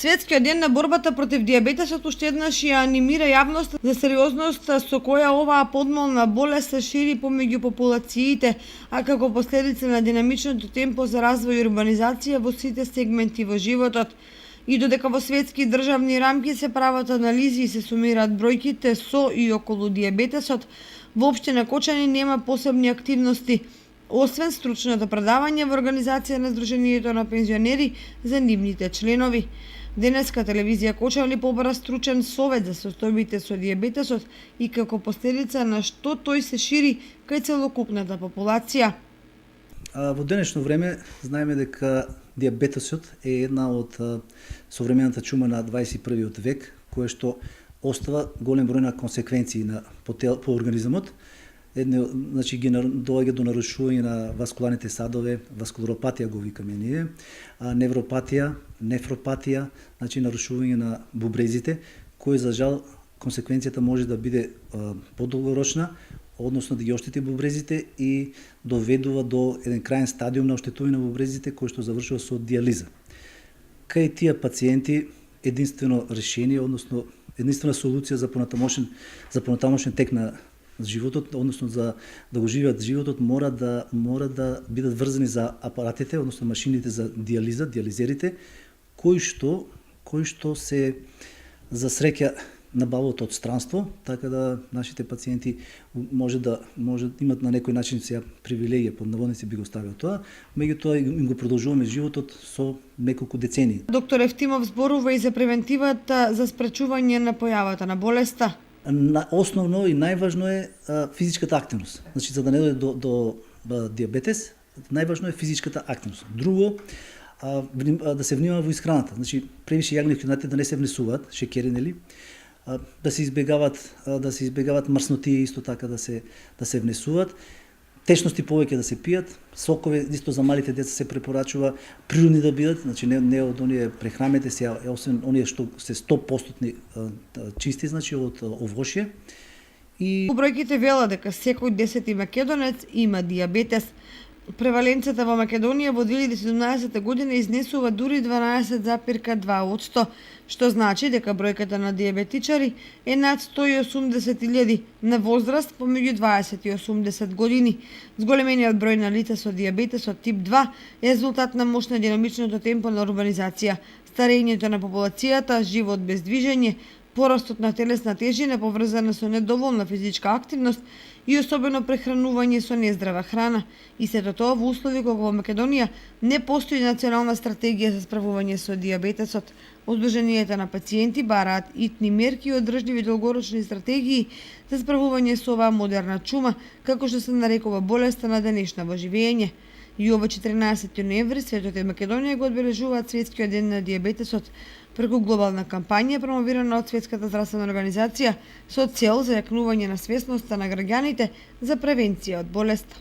Светскиот ден на борбата против дијабетесот уште еднаш ја анимира јавноста за сериозноста со која оваа подмолна болест се шири помеѓу популациите, а како последица на динамичното темпо за развој и урбанизација во сите сегменти во животот. И додека во светски државни рамки се прават анализи и се сумираат бројките со и околу дијабетесот, во општина Кочани нема посебни активности, освен стручното предавање во организација на Сдруженијето на пензионери за нивните членови. Денеска телевизија Кочани побара стручен совет за состојбите со дијабетесот и како последица на што тој се шири кај целокупната популација. Во денешно време знаеме дека дијабетесот е една од современата чума на 21. век, која што остава голем број на консеквенции по организмот. Значи ги доаѓа до нарушување на васкуларните садове, васкуларопатија го викаме ние, невропатија, нефропатија, значи нарушување на бубрезите, кој за жал консеквенцијата може да биде подолгорочна, односно да ги оштети бубрезите и доведува до еден крајен стадиум на оштетување на бубрезите кој што завршува со дијализа. Кај тие пациенти единствено решение, односно единствена солуција за понатамошен тек на животот, односно за да го живеат животот, мора да бидат врзани за апаратите, односно машините за дијализа, дијализерите, кои што се за среќа набавуваат од странство, така да нашите пациенти може да имат на некој начин сега привилегија, под наводници би го ставил тоа, меѓутоа им го продолжуваме животот со неколку децении. Доктор Евтимов зборува и за превентивата за спречување на појавата на болеста. Основно и најважно е физичката активност. Значи, за да не дојде до дијабетес, најважно е физичката активност. Друго, да се внимава во исхраната. Значи, превише јагневи храните да не се внесуваат, шеќери, нели? Да се избегават мрсноти, исто така да се внесуваат. Течности повеќе да се пијат, сокови исто за малите деца се препорачува природни да бидат, значи не од оние прехрамете се, освен оние што се 100% чисти, значи од овошје. И бројките велат дека секој 10 македонец има дијабетес. Преваленцията во Македонија во 2017 година изнесува дури 12,2%, што значи дека бројката на дијабетичари е над 180.000 на возраст помеѓу 20 и 80 години. Зголемениот број на лица со дијабетесот тип 2 е резултат на мощно динамичното темпо на урбанизација, старењето на популацијата, живот без движење, порастот на телесна тежина поврзана со недоволна физичка активност и особено прехранување со нездрава храна. И сето тоа во услови кога во Македонија не постои национална стратегија за справување со дијабетесот. Сдруженијата на пациенти бараат итни мерки и одржливи долгорочни стратегии за справување со оваа модерна чума, како што се нарекува болеста на денешна во живење. И ова 14 ноември светот и Македонија го одбележуваат Светскиот ден на дијабетесот преку глобална кампања промовирана од Светската здравствена организација со цел за јакнување на свесноста на граѓаните за превенција од болеста.